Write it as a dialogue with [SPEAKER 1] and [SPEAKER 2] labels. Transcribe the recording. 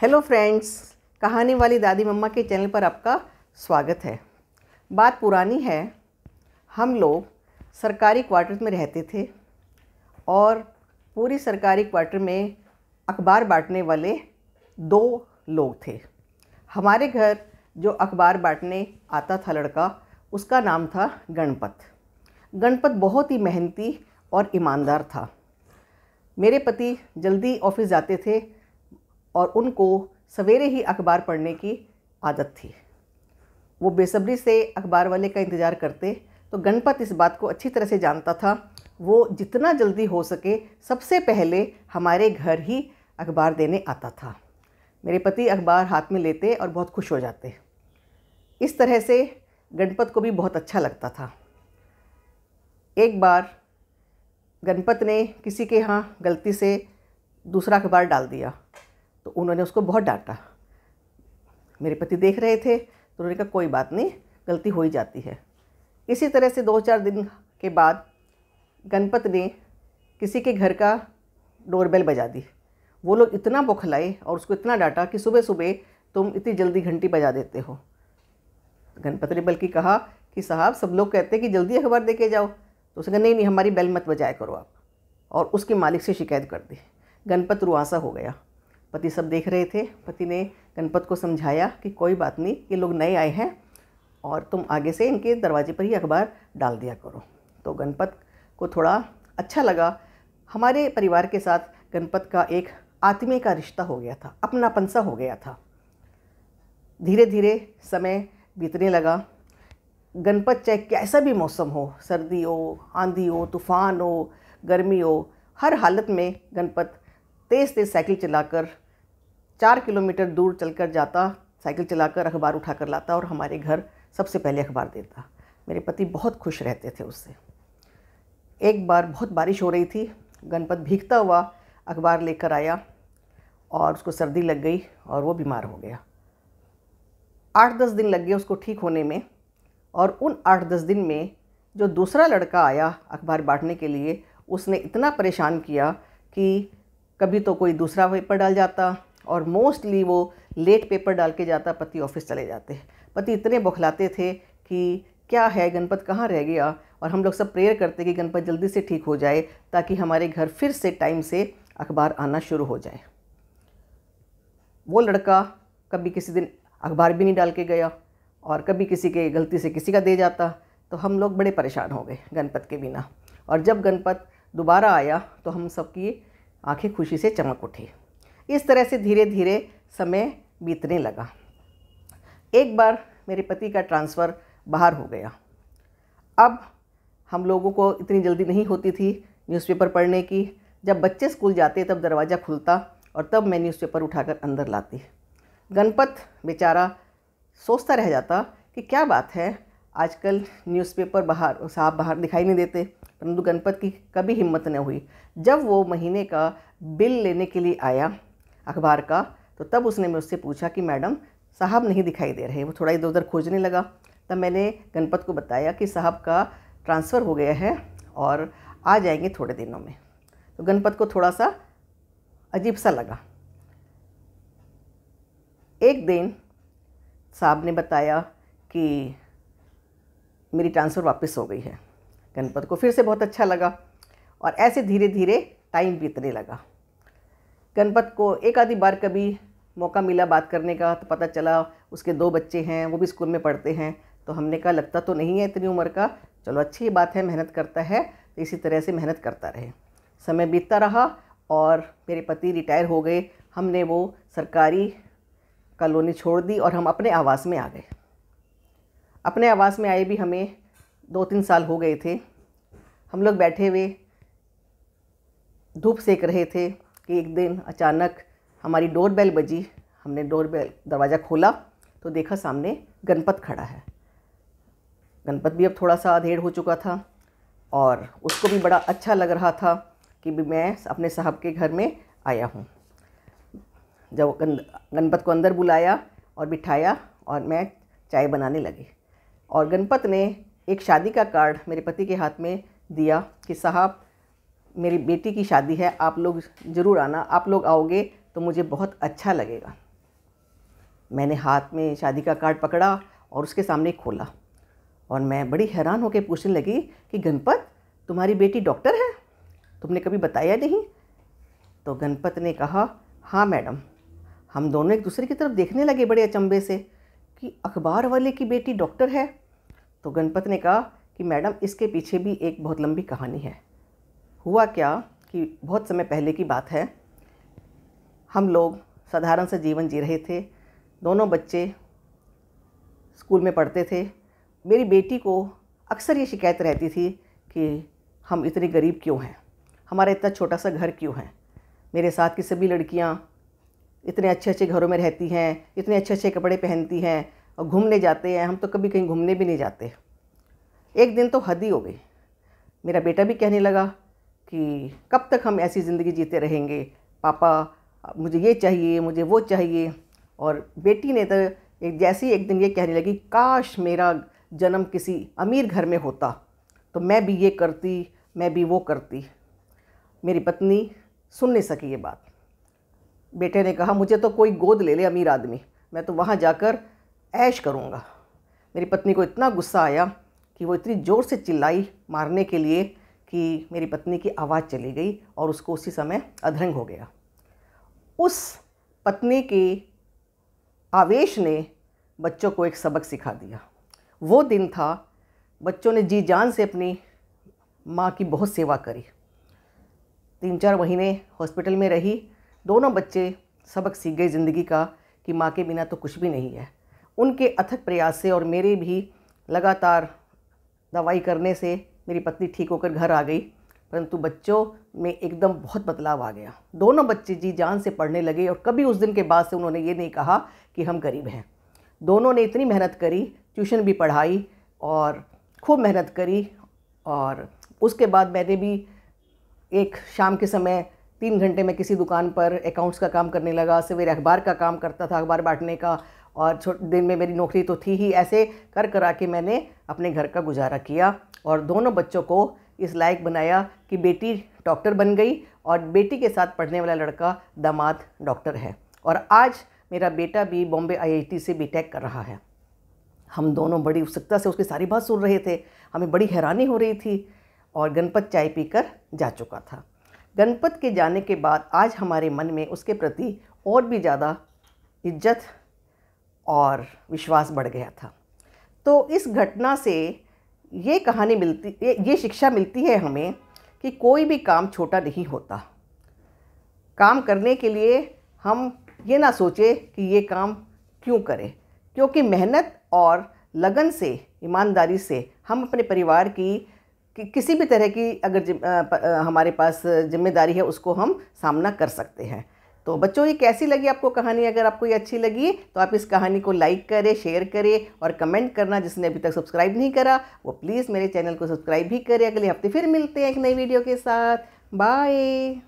[SPEAKER 1] Hello friends, कहानी वाली दादी मम्मा के चैनल पर आपका स्वागत है। बात पुरानी है। हम लोग सरकारी क्वार्टर में रहते थे और पूरी सरकारी क्वार्टर में अखबार बांटने वाले 2 लोग थे। हमारे घर जो अखबार बांटने आता था लड़का, उसका नाम था गणपत। गणपत बहुत ही मेहनती और ईमानदार था। मेरे पति जल्दी ऑफिस जाते थे और उनको सवेरे ही अखबार पढ़ने की आदत थी। वो बेसब्री से अखबार वाले का इंतज़ार करते, तो गणपत इस बात को अच्छी तरह से जानता था। वो जितना जल्दी हो सके सबसे पहले हमारे घर ही अखबार देने आता था। मेरे पति अखबार हाथ में लेते और बहुत खुश हो जाते। इस तरह से गणपत को भी बहुत अच्छा लगता था। एक बार गणपत ने किसी के यहाँ गलती से दूसरा अखबार डाल दिया, तो उन्होंने उसको बहुत डांटा। मेरे पति देख रहे थे तो उन्होंने कहा कोई बात नहीं, गलती हो ही जाती है। इसी तरह से 2-4 दिन के बाद गणपत ने किसी के घर का डोरबेल बजा दी। वो लोग इतना बौखलाए और उसको इतना डांटा कि सुबह सुबह तुम इतनी जल्दी घंटी बजा देते हो। गणपत ने बल्कि कहा कि साहब, सब लोग कहते हैं कि जल्दी अखबार दे के जाओ। तो उसने कहा नहीं, हमारी बेल मत बजाया करो आप, और उसके मालिक से शिकायत कर दी। गणपत रुआंसा हो गया। पति सब देख रहे थे। पति ने गणपत को समझाया कि कोई बात नहीं, ये लोग नए आए हैं और तुम आगे से इनके दरवाजे पर ही अखबार डाल दिया करो। तो गणपत को थोड़ा अच्छा लगा। हमारे परिवार के साथ गणपत का एक आत्मीय का रिश्ता हो गया था, अपनापन सा हो गया था। धीरे धीरे समय बीतने लगा। गणपत चाहे कैसा भी मौसम हो, सर्दी हो, आंधी हो, तूफान हो, गर्मी हो, हर हालत में गणपत तेज़ तेज़ साइकिल चलाकर 4 किलोमीटर दूर चलकर जाता, साइकिल चलाकर अखबार उठाकर लाता और हमारे घर सबसे पहले अखबार देता। मेरे पति बहुत खुश रहते थे उससे। एक बार बहुत बारिश हो रही थी। गणपत भीगता हुआ अखबार लेकर आया और उसको सर्दी लग गई और वो बीमार हो गया। 8-10 दिन लग गए उसको ठीक होने में। और उन 8-10 दिन में जो दूसरा लड़का आया अखबार बांटने के लिए, उसने इतना परेशान किया कि कभी तो कोई दूसरा पेपर डाल जाता और मोस्टली वो लेट पेपर डाल के जाता। पति ऑफिस चले जाते। पति इतने बौखलाते थे कि क्या है, गणपत कहाँ रह गया। और हम लोग सब प्रेयर करते कि गणपत जल्दी से ठीक हो जाए ताकि हमारे घर फिर से टाइम से अखबार आना शुरू हो जाए। वो लड़का कभी किसी दिन अखबार भी नहीं डाल के गया और कभी किसी के गलती से किसी का दे जाता। तो हम लोग बड़े परेशान हो गए गणपत के बिना। और जब गणपत दोबारा आया तो हम सबकी आंखें खुशी से चमक उठी। इस तरह से धीरे धीरे समय बीतने लगा। एक बार मेरे पति का ट्रांसफ़र बाहर हो गया। अब हम लोगों को इतनी जल्दी नहीं होती थी न्यूज़पेपर पढ़ने की। जब बच्चे स्कूल जाते तब दरवाज़ा खुलता और तब मैं न्यूज़पेपर उठाकर अंदर लाती। गणपत बेचारा सोचता रह जाता कि क्या बात है, आजकल न्यूज़पेपर बाहर दिखाई नहीं देते। परंतु गणपत की कभी हिम्मत न हुई। जब वो महीने का बिल लेने के लिए आया अखबार का, तो तब उसने मुझसे पूछा कि मैडम, साहब नहीं दिखाई दे रहे। वो थोड़ा इधर उधर खोजने लगा। तब मैंने गणपत को बताया कि साहब का ट्रांसफ़र हो गया है और आ जाएंगे थोड़े दिनों में। तो गणपत को थोड़ा सा अजीब सा लगा। एक दिन साहब ने बताया कि मेरी ट्रांसफ़र वापस हो गई है। गणपत को फिर से बहुत अच्छा लगा और ऐसे धीरे धीरे टाइम बीतने लगा। गणपत को एक आधी बार कभी मौका मिला बात करने का, तो पता चला उसके 2 बच्चे हैं, वो भी स्कूल में पढ़ते हैं। तो हमने कहा लगता तो नहीं है इतनी उम्र का, चलो अच्छी बात है, मेहनत करता है, तो इसी तरह से मेहनत करता रहे। समय बीतता रहा और मेरे पति रिटायर हो गए। हमने वो सरकारी कॉलोनी छोड़ दी और हम अपने आवास में आ गए। अपने आवास में आए भी हमें 2-3 साल हो गए थे। हम लोग बैठे हुए धूप सेक रहे थे कि एक दिन अचानक हमारी डोरबेल बजी। हमने दरवाज़ा खोला तो देखा सामने गणपत खड़ा है। गणपत भी अब थोड़ा सा अधेड़ हो चुका था और उसको भी बड़ा अच्छा लग रहा था कि मैं अपने साहब के घर में आया हूँ। जब गणपत को अंदर बुलाया और बिठाया और मैं चाय बनाने लगी, और गणपत ने एक शादी का कार्ड मेरे पति के हाथ में दिया कि साहब, मेरी बेटी की शादी है, आप लोग ज़रूर आना, आप लोग आओगे तो मुझे बहुत अच्छा लगेगा। मैंने हाथ में शादी का कार्ड पकड़ा और उसके सामने खोला और मैं बड़ी हैरान होकर पूछने लगी कि गणपत, तुम्हारी बेटी डॉक्टर है? तुमने कभी बताया नहीं? तो गणपत ने कहा, हाँ मैडम। हम दोनों एक दूसरे की तरफ देखने लगे बड़े अचंभे से कि अखबार वाले की बेटी डॉक्टर है। तो गणपत ने कहा कि मैडम, इसके पीछे भी एक बहुत लंबी कहानी है। हुआ क्या कि बहुत समय पहले की बात है, हम लोग साधारण सा जीवन जी रहे थे। दोनों बच्चे स्कूल में पढ़ते थे। मेरी बेटी को अक्सर ये शिकायत रहती थी कि हम इतने गरीब क्यों हैं, हमारा इतना छोटा सा घर क्यों है, मेरे साथ की सभी लड़कियां इतने अच्छे अच्छे घरों में रहती हैं, इतने अच्छे अच्छे कपड़े पहनती हैं और घूमने जाते हैं, हम तो कभी कहीं घूमने भी नहीं जाते। एक दिन तो हद ही हो गई। मेरा बेटा भी कहने लगा कि कब तक हम ऐसी ज़िंदगी जीते रहेंगे, पापा मुझे ये चाहिए, मुझे वो चाहिए। और बेटी ने तो एक दिन ये कहने लगी, काश मेरा जन्म किसी अमीर घर में होता तो मैं भी ये करती, मैं भी वो करती। मेरी पत्नी सुन नहीं सकी ये बात। बेटे ने कहा, मुझे तो कोई गोद ले ले अमीर आदमी, मैं तो वहाँ जाकर ऐश करूँगा। मेरी पत्नी को इतना गुस्सा आया कि वो इतनी ज़ोर से चिल्लाई मारने के लिए कि मेरी पत्नी की आवाज़ चली गई और उसको उसी समय अधरंग हो गया। उस पत्नी के आवेश ने बच्चों को एक सबक सिखा दिया। वो दिन था, बच्चों ने जी जान से अपनी माँ की बहुत सेवा करी। 3-4 महीने हॉस्पिटल में रही। दोनों बच्चे सबक सीख गए ज़िंदगी का कि माँ के बिना तो कुछ भी नहीं है। उनके अथक प्रयास से और मेरे भी लगातार दवाई करने से मेरी पत्नी ठीक होकर घर आ गई, परंतु बच्चों में एकदम बहुत बदलाव आ गया। दोनों बच्चे जी जान से पढ़ने लगे और कभी उस दिन के बाद से उन्होंने ये नहीं कहा कि हम गरीब हैं। दोनों ने इतनी मेहनत करी, ट्यूशन भी पढ़ाई और खूब मेहनत करी। और उसके बाद मैंने भी एक शाम के समय 3 घंटे में किसी दुकान पर अकाउंट्स का काम करने लगा। सवेरे अखबार का काम करता था, अखबार बांटने का, और छोटे दिन में मेरी नौकरी तो थी ही। ऐसे कर करा के मैंने अपने घर का गुजारा किया और दोनों बच्चों को इस लायक बनाया कि बेटी डॉक्टर बन गई और बेटी के साथ पढ़ने वाला लड़का दामाद डॉक्टर है। और आज मेरा बेटा भी बॉम्बे IIT से बीटेक कर रहा है। हम दोनों बड़ी उत्सुकता से उसकी सारी बात सुन रहे थे। हमें बड़ी हैरानी हो रही थी और गणपत चाय पीकर जा चुका था। गणपत के जाने के बाद आज हमारे मन में उसके प्रति और भी ज़्यादा इज्जत और विश्वास बढ़ गया था। तो इस घटना से ये शिक्षा मिलती है हमें कि कोई भी काम छोटा नहीं होता। काम करने के लिए हम ये ना सोचें कि ये काम क्यों करें, क्योंकि मेहनत और लगन से, ईमानदारी से हम अपने परिवार की किसी भी तरह की अगर हमारे पास जिम्मेदारी है उसको हम सामना कर सकते हैं। तो बच्चों, ये कैसी लगी आपको कहानी? अगर आपको ये अच्छी लगी तो आप इस कहानी को लाइक करें, शेयर करें और कमेंट करना। जिसने अभी तक सब्सक्राइब नहीं करा वो प्लीज़ मेरे चैनल को सब्सक्राइब भी करें। अगले हफ्ते फिर मिलते हैं एक नई वीडियो के साथ। बाय।